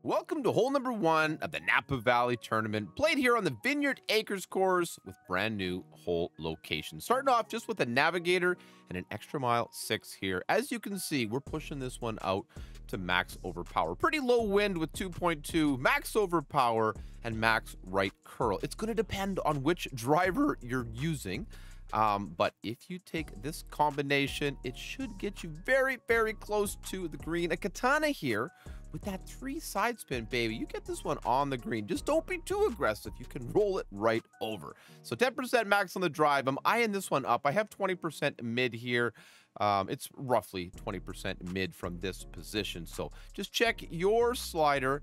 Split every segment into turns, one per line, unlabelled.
Welcome to hole number one of the Napa Valley Tournament, played here on the Vineyard Acres course with brand new hole location. Starting off just with a navigator and an extra mile 6 here. As you can see, we're pushing this one out to max overpower. Pretty low wind with 2.2, max overpower, and max right curl. It's going to depend on which driver you're using. But if you take this combination, it should get you very, very close to the green. A katana here with that 3 side spin, baby. You get this one on the green. Just don't be too aggressive. You can roll it right over. So 10% max on the drive. I'm eyeing this one up. I have 20% mid here. It's roughly 20% mid from this position. So just check your slider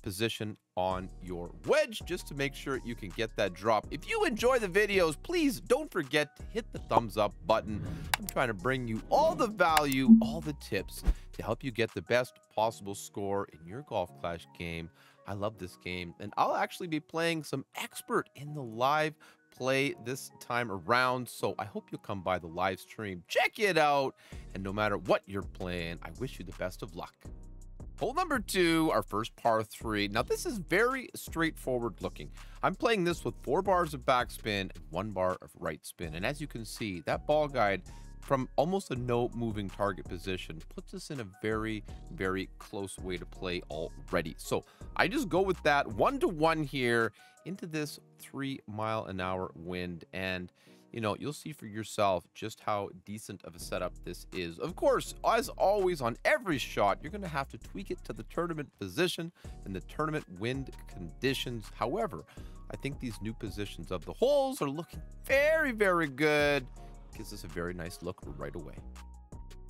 position on your wedge just to make sure you can get that drop. If you enjoy the videos, please don't forget to hit the thumbs up button. I'm trying to bring you all the value, all the tips to help you get the best possible score in your Golf Clash game. I love this game, and I'll actually be playing some expert in the live play this time around, so I hope you'll come by the live stream, check it out, and no matter what you're playing, I wish you the best of luck. Hole number 2, our first par 3. Now, this is very straightforward looking. I'm playing this with 4 bars of backspin and 1 bar of right spin. And as you can see, that ball guide from almost a no moving target position puts us in a very, very close way to play already. So I just go with that 1-to-1 here into this 3-mile-an-hour wind. And you know, you'll see for yourself just how decent of a setup this is. Of course, as always on every shot, you're going to have to tweak it to the tournament position and the tournament wind conditions. However, I think these new positions of the holes are looking very, very good. Gives us a very nice look right away.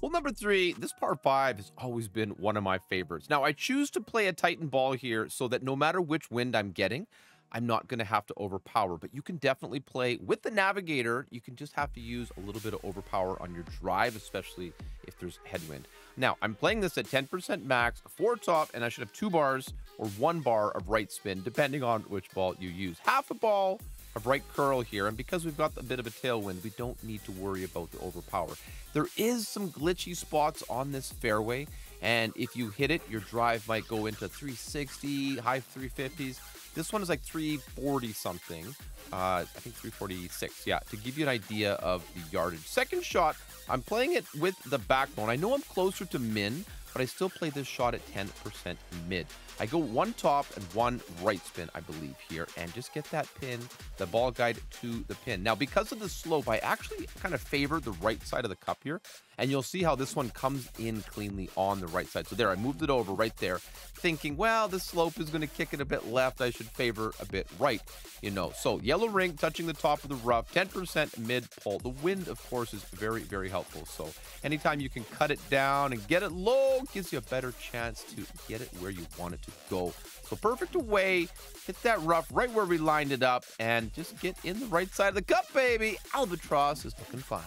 Hole number 3, this par 5 has always been one of my favorites. Now, I choose to play a Titan ball here so that no matter which wind I'm getting, I'm not going to have to overpower, but you can definitely play with the navigator. You can just have to use a little bit of overpower on your drive, especially if there's headwind. Now, I'm playing this at 10% max, 4 top, and I should have 2 bars or 1 bar of right spin, depending on which ball you use. Half a ball of right curl here, and because we've got a bit of a tailwind, we don't need to worry about the overpower. There is some glitchy spots on this fairway, and if you hit it, your drive might go into 360, high 350s. This one is like 340 something. I think 346. Yeah, to give you an idea of the yardage. Second shot, I'm playing it with the backbone. I know I'm closer to min, but I still play this shot at 10% mid. I go 1 top and 1 right spin, I believe, here, and just get that pin, the ball guide to the pin. Now, because of the slope, I actually kind of favor the right side of the cup here, and you'll see how this one comes in cleanly on the right side. So there, I moved it over right there, thinking, well, the slope is going to kick it a bit left. I should favor a bit right, you know. So yellow ring touching the top of the rough, 10% mid pull. The wind, of course, is very, very helpful. So anytime you can cut it down and get it low, gives you a better chance to get it where you want it to go. So perfect away, hit that rough right where we lined it up, and just get in the right side of the cup, baby. Albatross is looking fine.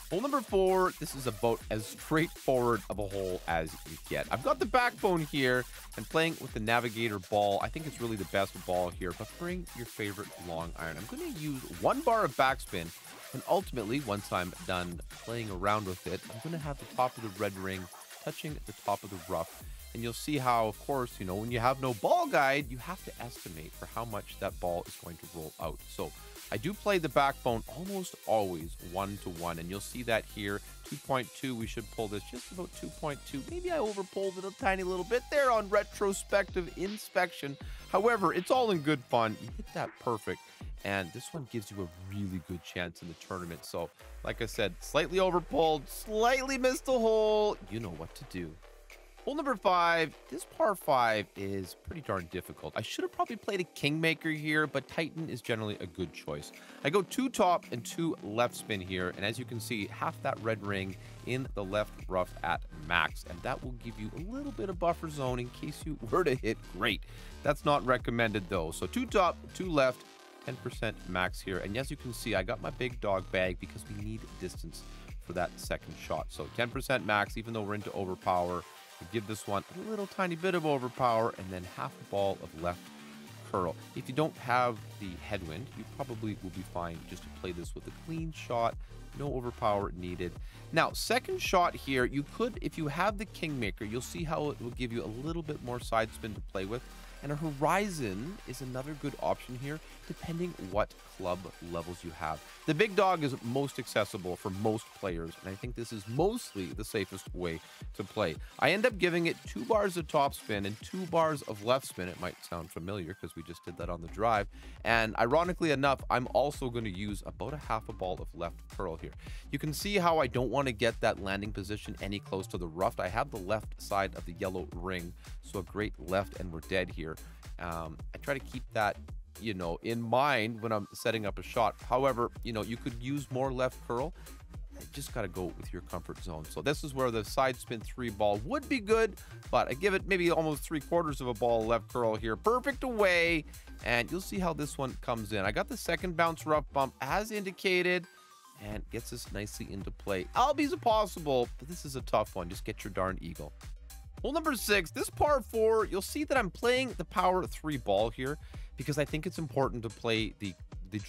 Hole number 4, this is about as straightforward of a hole as you get. I've got the backbone here and playing with the navigator ball. I think it's really the best ball here, but bring your favorite long iron. I'm going to use 1 bar of backspin, and ultimately, once I'm done playing around with it, I'm going to have the top of the red ring touching the top of the rough. And you'll see how, of course, you know, when you have no ball guide, you have to estimate for how much that ball is going to roll out. So I do play the backbone almost always 1-to-1, and you'll see that here. 2.2, we should pull this just about 2.2. Maybe I overpulled it a tiny little bit there on retrospective inspection. However, it's all in good fun. You hit that perfect, and this one gives you a really good chance in the tournament. So, like I said, slightly overpulled, slightly missed the hole. You know what to do. Hole number 5, this par 5 is pretty darn difficult. I should have probably played a Kingmaker here, but Titan is generally a good choice. I go 2 top and 2 left spin here, and as you can see, half that red ring in the left rough at max, and that will give you a little bit of buffer zone in case you were to hit great. That's not recommended though. So 2 top, 2 left, 10% max here, and as you can see, I got my big dog bag because we need distance for that second shot. So 10% max, even though we're into overpower. Give this one a little tiny bit of overpower, and then half a ball of left curl. If you don't have the headwind, you probably will be fine just to play this with a clean shot, No overpower needed. Now, second shot here, you could, if you have the Kingmaker, you'll see how it will give you a little bit more side spin to play with. And a Horizon is another good option here, depending what club levels you have. The big dog is most accessible for most players, and I think this is mostly the safest way to play. I end up giving it 2 bars of top spin and 2 bars of left spin. It might sound familiar because we just did that on the drive. And ironically enough, I'm also going to use about a half a ball of left curl here. You can see how I don't want to get that landing position any close to the rough. I have the left side of the yellow ring, so a great left, and we're dead here. I try to keep that, you know, in mind when I'm setting up a shot. However, you know, you could use more left curl. You just got to go with your comfort zone. So this is where the side spin 3 ball would be good, but I give it maybe almost 3/4 of a ball left curl here. Perfect away, and you'll see how this one comes in. I got the second bounce rough bump as indicated, and gets us nicely into play. Albies are possible, but this is a tough one. Just get your darn eagle. Hole number 6, this par 4, you'll see that I'm playing the power 3 ball here because I think it's important to play the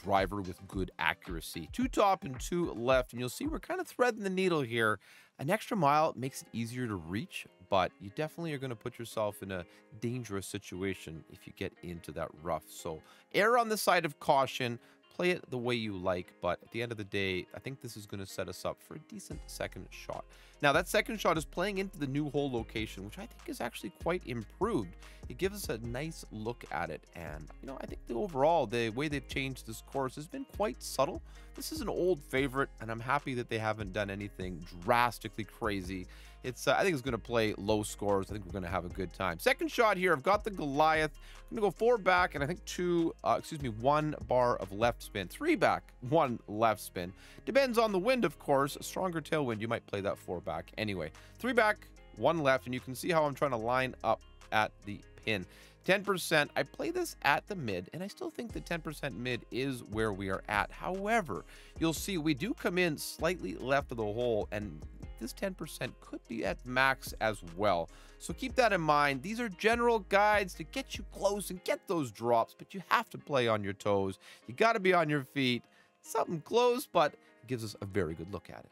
driver with good accuracy. 2 top and 2 left, and you'll see we're kind of threading the needle here. An extra mile makes it easier to reach, but you definitely are going to put yourself in a dangerous situation if you get into that rough. So err on the side of caution. Play it the way you like, but at the end of the day, I think this is going to set us up for a decent second shot. Now, that second shot is playing into the new hole location, which I think is actually quite improved. It gives us a nice look at it, and, you know, I think overall, the way they've changed this course has been quite subtle. This is an old favorite, and I'm happy that they haven't done anything drastically crazy. I think it's going to play low scores. I think we're going to have a good time. Second shot here, I've got the Goliath. I'm going to go 4 back, and I think 1 bar of left spin. 3 back, 1 left spin. Depends on the wind, of course. A stronger tailwind, you might play that 4 back. Anyway, 3 back, 1 left, and you can see how I'm trying to line up at the pin. 10%, I play this at the mid, and I still think the 10% mid is where we are at. However, you'll see we do come in slightly left of the hole, and this 10% could be at max as well. So keep that in mind. These are general guides to get you close and get those drops, but you have to play on your toes. You got to be on your feet. Something close, but it gives us a very good look at it.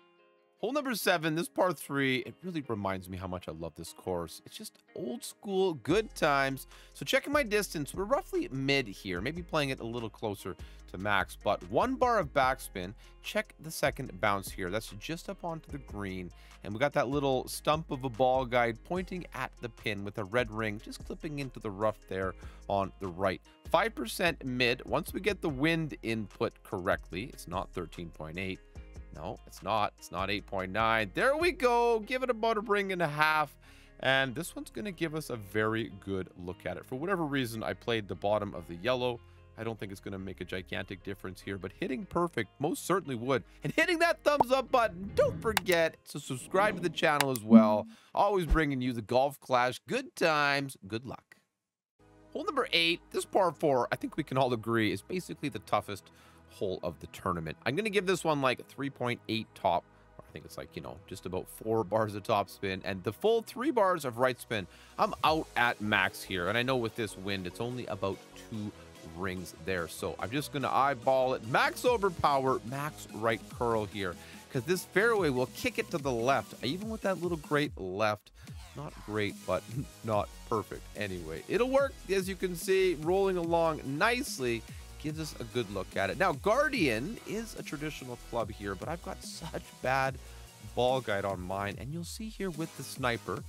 Hole number 7, this par 3, it really reminds me how much I love this course. It's just old school, good times. So checking my distance, we're roughly mid here, maybe playing it a little closer to max, but 1 bar of backspin. Check the second bounce here. That's just up onto the green, and we got that little stump of a ball guide pointing at the pin with a red ring just clipping into the rough there on the right. 5% mid. Once we get the wind input correctly, it's not 13.8. No, it's not. It's not 8.9. There we go. Give it about a ring and a half. And this one's going to give us a very good look at it. For whatever reason, I played the bottom of the yellow. I don't think it's going to make a gigantic difference here, but hitting perfect most certainly would. And hitting that thumbs up button, don't forget to subscribe to the channel as well. Always bringing you the Golf Clash. Good times. Good luck. Hole number 8, this par 4, I think we can all agree is basically the toughest hole of the tournament. I'm going to give this one like 3.8 top. I think it's like, you know, just about 4 bars of top spin and the full 3 bars of right spin. I'm out at max here, and I know with this wind it's only about 2 rings there, so I'm just going to eyeball it. Max overpower, max right curl here, because this fairway will kick it to the left. Even with that little great left, not great, but not perfect. Anyway, it'll work, as you can see, rolling along nicely. Gives us a good look at it. Now, Guardian is a traditional club here, but I've got such bad ball guide on mine, and you'll see here with the sniper,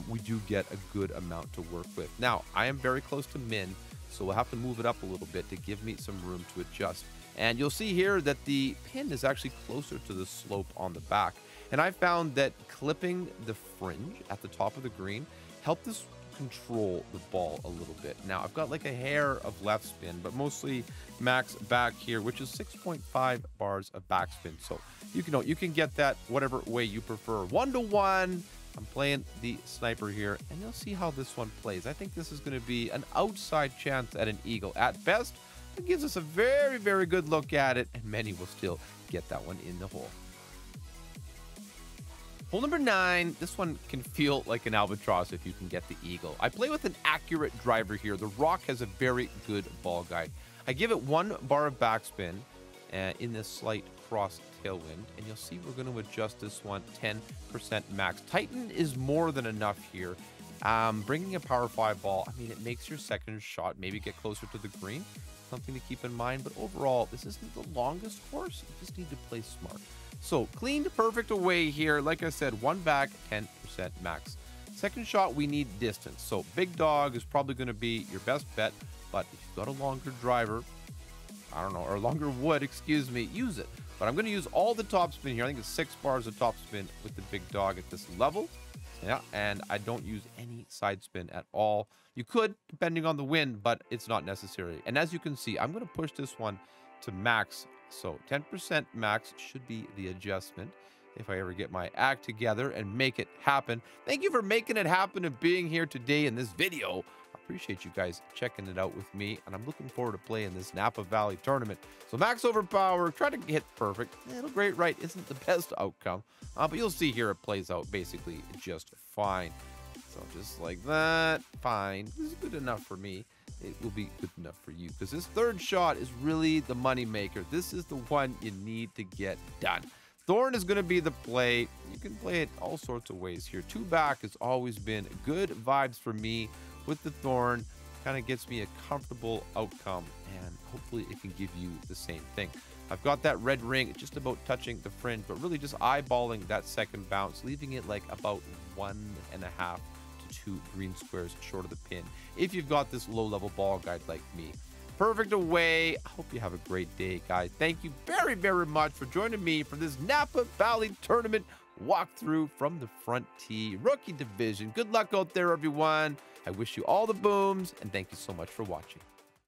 we do get a good amount to work with. Now, I am very close to min, so we'll have to move it up a little bit to give me some room to adjust. And you'll see here that the pin is actually closer to the slope on the back. And I found that clipping the fringe at the top of the green helped us control the ball a little bit. Now, I've got like a hair of left spin, but mostly max back here, which is 6.5 bars of backspin. So you can get that whatever way you prefer. 1-to-1. I'm playing the sniper here, and you'll see how this one plays. I think this is going to be an outside chance at an eagle. At best, it gives us a very, very good look at it, and many will still get that one in the hole. Hole number 9, this one can feel like an albatross if you can get the eagle. I play with an accurate driver here. The rock has a very good ball guide. I give it 1 bar of backspin in this slight across tailwind, and you'll see we're going to adjust this one 10% max. Tighten is more than enough here. Bringing a power 5 ball, I mean, it makes your second shot maybe get closer to the green. Something to keep in mind, but overall, this isn't the longest course. You just need to play smart. So cleaned perfect away here. Like I said, one back, 10% max. Second shot, we need distance. So big dog is probably going to be your best bet, but if you've got a longer driver, I don't know, or longer wood, excuse me, use it. But I'm going to use all the top spin here. I think it's 6 bars of top spin with the big dog at this level. Yeah, and I don't use any side spin at all. You could, depending on the wind, but it's not necessary. And as you can see, I'm going to push this one to max. So 10% max should be the adjustment if I ever get my act together and make it happen. Thank you for making it happen and being here today in this video. I appreciate you guys checking it out with me, and I'm looking forward to playing this Napa Valley tournament. So max overpower, try to hit perfect. Little great right isn't the best outcome, but you'll see here it plays out basically just fine. So just like that, fine. This is good enough for me. It will be good enough for you, because this third shot is really the money maker. This is the one you need to get done. Thorn is going to be the play. You can play it all sorts of ways here. 2 back has always been good vibes for me with the Thorn. Kind of gets me a comfortable outcome, and hopefully it can give you the same thing. I've got that red ring just about touching the fringe, but really just eyeballing that second bounce, leaving it like about 1.5 to 2 green squares short of the pin, if you've got this low-level ball guide like me. Perfect away. I hope you have a great day, guys. Thank you very, very much for joining me for this Napa Valley Tournament walkthrough from the front tee rookie division. Good luck out there, everyone. I wish you all the booms, and thank you so much for watching.